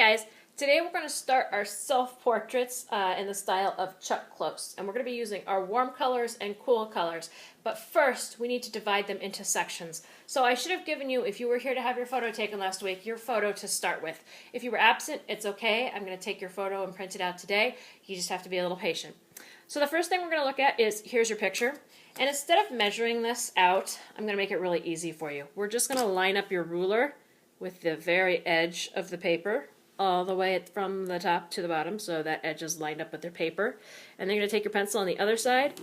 guys, today we're going to start our self-portraits in the style of Chuck Close. And we're going to be using our warm colors and cool colors. But first, we need to divide them into sections. So I should have given you, if you were here to have your photo taken last week, your photo to start with. If you were absent, it's okay. I'm going to take your photo and print it out today. You just have to be a little patient. So the first thing we're going to look at is, here's your picture. And instead of measuring this out, I'm going to make it really easy for you. We're just going to line up your ruler with the very edge of the paper all the way from the top to the bottom, so that edge is lined up with their paper. And then you're going to take your pencil on the other side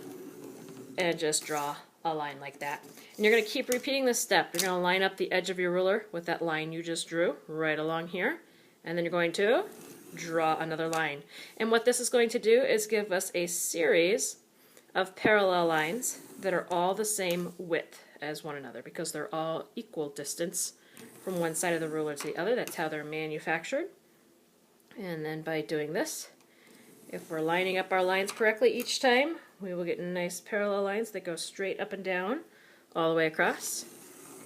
and just draw a line like that. And you're going to keep repeating this step. You're going to line up the edge of your ruler with that line you just drew right along here. And then you're going to draw another line. And what this is going to do is give us a series of parallel lines that are all the same width as one another because they're all equal distance from one side of the ruler to the other. That's how they're manufactured. And then by doing this, if we're lining up our lines correctly each time, we will get nice parallel lines that go straight up and down all the way across.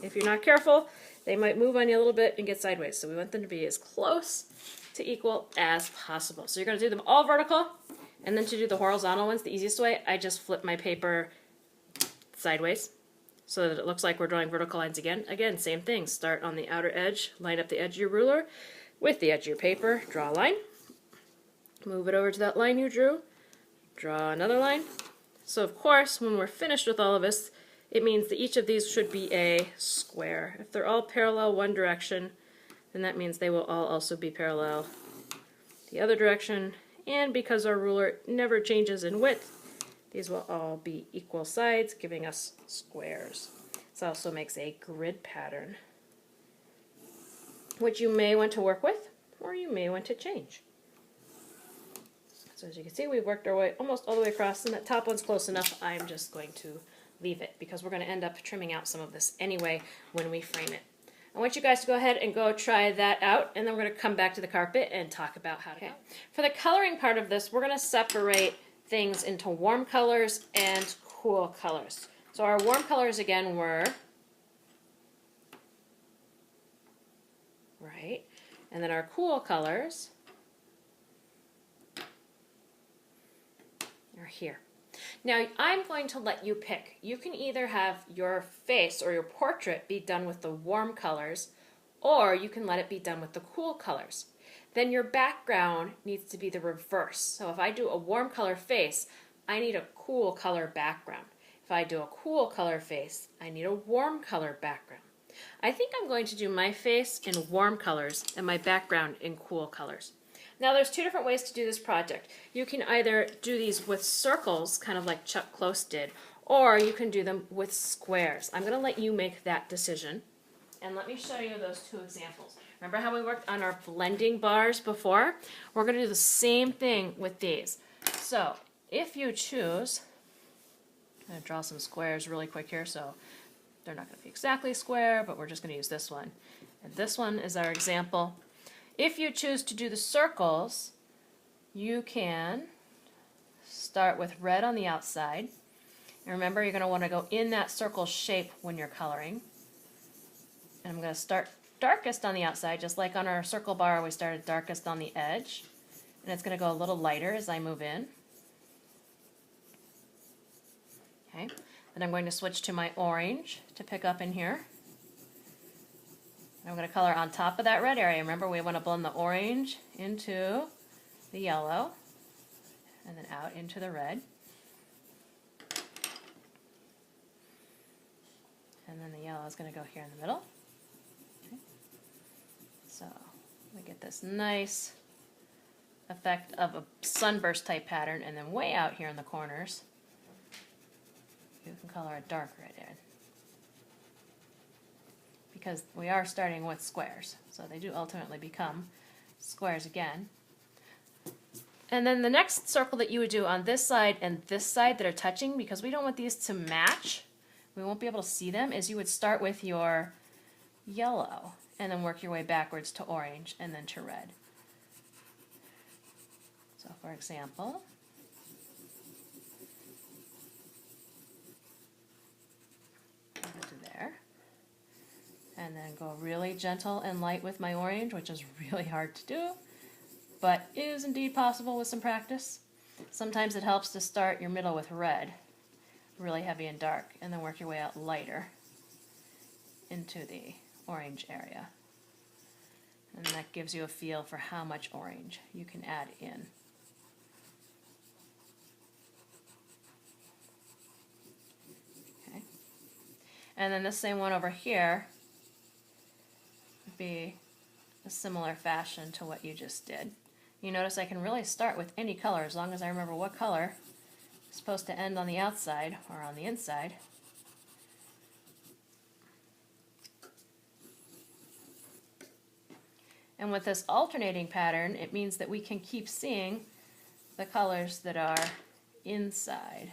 If you're not careful, they might move on you a little bit and get sideways. So we want them to be as close to equal as possible. So you're going to do them all vertical, and then to do the horizontal ones, the easiest way, I just flip my paper sideways so that it looks like we're drawing vertical lines again. Again, same thing. Start on the outer edge, line up the edge of your ruler with the edge of your paper, draw a line, move it over to that line you drew, draw another line. So of course, when we're finished with all of this, it means that each of these should be a square. If they're all parallel one direction, then that means they will all also be parallel the other direction. And because our ruler never changes in width, these will all be equal sides, giving us squares. This also makes a grid pattern, which you may want to work with, or you may want to change. So as you can see, we've worked our way almost all the way across, and that top one's close enough. I'm just going to leave it, because we're going to end up trimming out some of this anyway when we frame it. I want you guys to go ahead and go try that out, and then we're going to come back to the carpet and talk about how to go. For the coloring part of this, we're going to separate things into warm colors and cool colors. So our warm colors again were right, and then our cool colors are here. Now I'm going to let you pick. You can either have your face or your portrait be done with the warm colors, or you can let it be done with the cool colors. Then your background needs to be the reverse. So if I do a warm color face, I need a cool color background. If I do a cool color face, I need a warm color background. I think I'm going to do my face in warm colors and my background in cool colors. Now there's two different ways to do this project. You can either do these with circles, kind of like Chuck Close did, or you can do them with squares. I'm going to let you make that decision. And let me show you those two examples. Remember how we worked on our blending bars before? We're going to do the same thing with these. So if you choose, I'm going to draw some squares really quick here, so they're not going to be exactly square, but we're just going to use this one. And this one is our example. If you choose to do the circles, you can start with red on the outside. And remember, you're going to want to go in that circle shape when you're coloring. And I'm going to start darkest on the outside, just like on our circle bar we started darkest on the edge. And it's going to go a little lighter as I move in. Okay. Then I'm going to switch to my orange to pick up in here. I'm going to color on top of that red area. Remember, we want to blend the orange into the yellow and then out into the red. And then the yellow is going to go here in the middle. Okay. So we get this nice effect of a sunburst type pattern, and then way out here in the corners, you can color a dark red in, because we are starting with squares, so they do ultimately become squares again. And then the next circle that you would do on this side and this side that are touching, because we don't want these to match, we won't be able to see them, is you would start with your yellow and then work your way backwards to orange and then to red. So for example, to there. And then go really gentle and light with my orange, which is really hard to do, but is indeed possible with some practice. Sometimes it helps to start your middle with red, really heavy and dark, and then work your way out lighter into the orange area. And that gives you a feel for how much orange you can add in. Okay. And then the same one over here would be a similar fashion to what you just did. You notice I can really start with any color as long as I remember what color is supposed to end on the outside or on the inside. And with this alternating pattern, it means that we can keep seeing the colors that are inside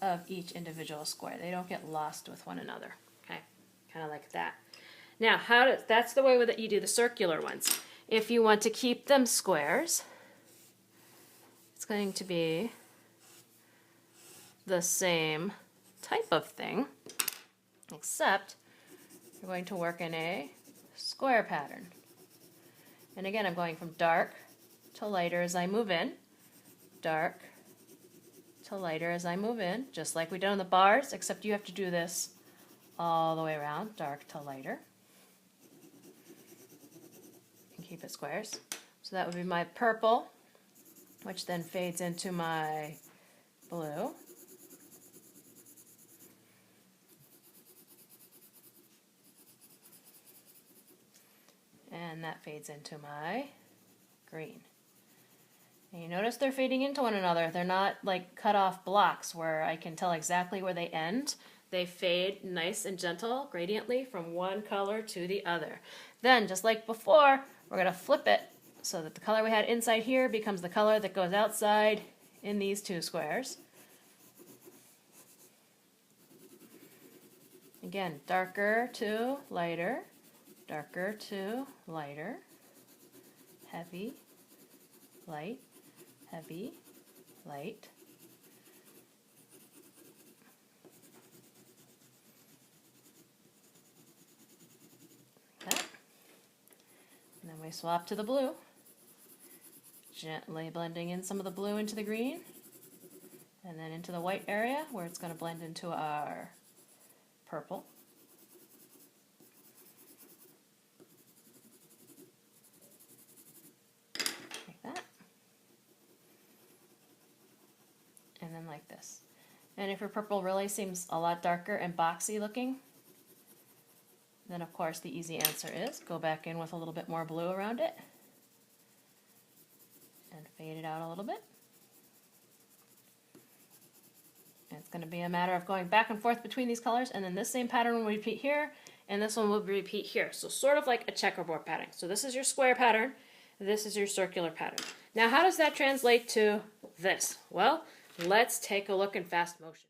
of each individual square. They don't get lost with one another. Okay, kind of like that. Now, that's the way that you do the circular ones. If you want to keep them squares, it's going to be the same type of thing, except you're going to work in a square pattern. And again, I'm going from dark to lighter as I move in, dark to lighter as I move in, just like we did on the bars, except you have to do this all the way around, dark to lighter. And keep it squares. So that would be my purple, which then fades into my blue. And that fades into my green. And you notice they're fading into one another. They're not like cut off blocks where I can tell exactly where they end. They fade nice and gentle, gradiently, from one color to the other. Then, just like before, we're going to flip it so that the color we had inside here becomes the color that goes outside in these two squares. Again, darker to lighter. Darker to lighter, heavy, light, heavy, light. Like that. And then we swap to the blue, gently blending in some of the blue into the green, and then into the white area where it's going to blend into our purple. And then like this. And if your purple really seems a lot darker and boxy looking, then of course the easy answer is go back in with a little bit more blue around it and fade it out a little bit. And it's going to be a matter of going back and forth between these colors, and then this same pattern will repeat here, and this one will repeat here. So sort of like a checkerboard pattern. So this is your square pattern, this is your circular pattern. Now how does that translate to this? Well, let's take a look in fast motion.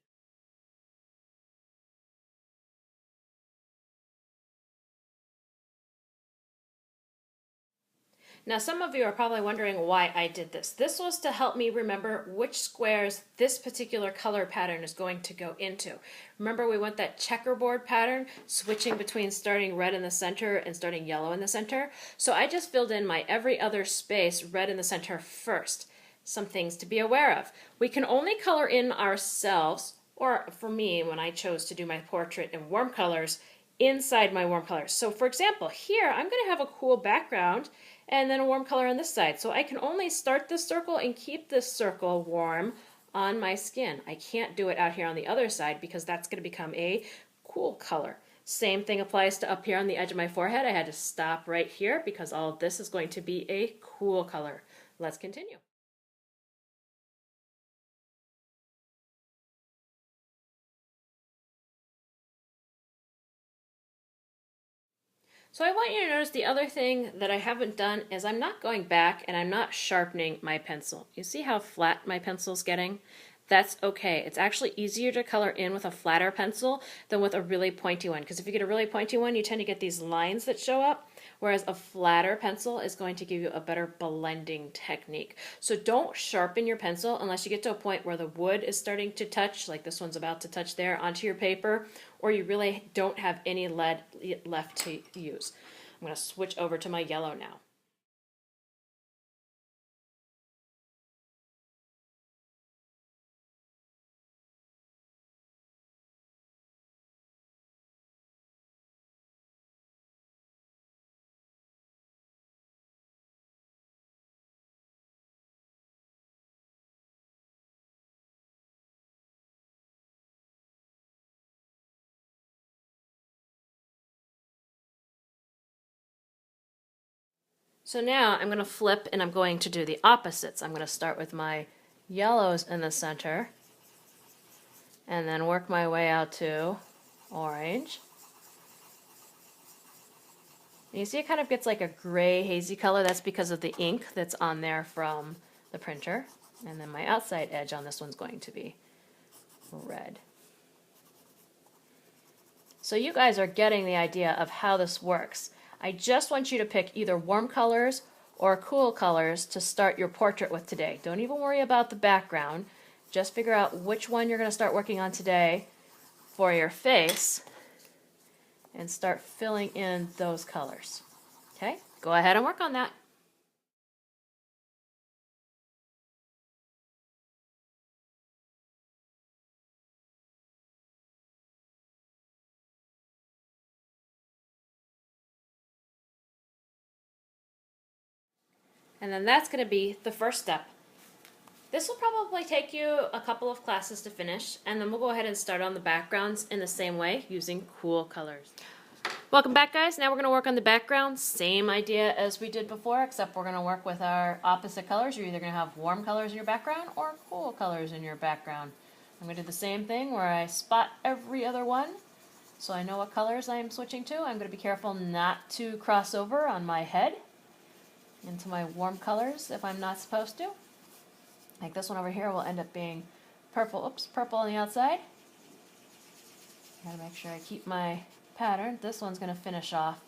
Now some of you are probably wondering why I did this. This was to help me remember which squares this particular color pattern is going to go into. Remember we went that checkerboard pattern, switching between starting red in the center and starting yellow in the center. So I just filled in my every other space red in the center first. Some things to be aware of. We can only color in ourselves, or for me, when I chose to do my portrait in warm colors, inside my warm colors. So for example, here I'm going to have a cool background and then a warm color on this side. So I can only start this circle and keep this circle warm on my skin. I can't do it out here on the other side because that's going to become a cool color. Same thing applies to up here on the edge of my forehead. I had to stop right here because all of this is going to be a cool color. Let's continue. So I want you to notice the other thing that I haven't done is I'm not going back and I'm not sharpening my pencil. You see how flat my pencil's getting? That's okay. It's actually easier to color in with a flatter pencil than with a really pointy one, because if you get a really pointy one, you tend to get these lines that show up, whereas a flatter pencil is going to give you a better blending technique. So don't sharpen your pencil unless you get to a point where the wood is starting to touch, like this one's about to touch there, onto your paper, or you really don't have any lead left to use. I'm going to switch over to my yellow now. So now I'm going to flip and I'm going to do the opposites. I'm going to start with my yellows in the center and then work my way out to orange. And you see it kind of gets like a gray hazy color. That's because of the ink that's on there from the printer. And then my outside edge on this one's going to be red. So you guys are getting the idea of how this works. I just want you to pick either warm colors or cool colors to start your portrait with today. Don't even worry about the background. Just figure out which one you're going to start working on today for your face and start filling in those colors. Okay, go ahead and work on that. And then that's going to be the first step. This will probably take you a couple of classes to finish, and then we'll go ahead and start on the backgrounds in the same way using cool colors. Welcome back, guys. Now we're going to work on the background. Same idea as we did before, except we're going to work with our opposite colors. You're either going to have warm colors in your background or cool colors in your background. I'm going to do the same thing where I spot every other one so I know what colors I'm switching to. I'm going to be careful not to cross over on my head into my warm colors if I'm not supposed to. Like this one over here will end up being purple. Oops, purple on the outside. Gotta make sure I keep my pattern. This one's going to finish off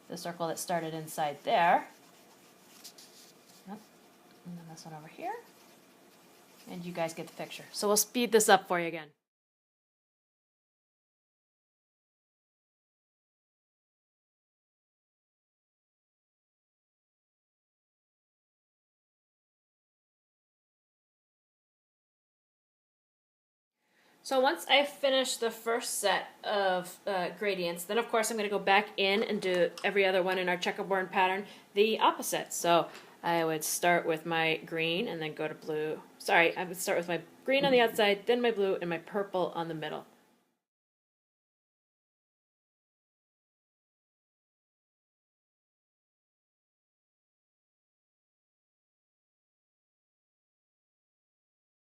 the circle that started inside there. Yep. And then this one over here. And you guys get the picture. So we'll speed this up for you again. So once I finish the first set of gradients, then of course I'm going to go back in and do every other one in our checkerboard pattern the opposite. So I would start with my green and then go to blue. Sorry, I would start with my green on the outside, then my blue, and my purple on the middle.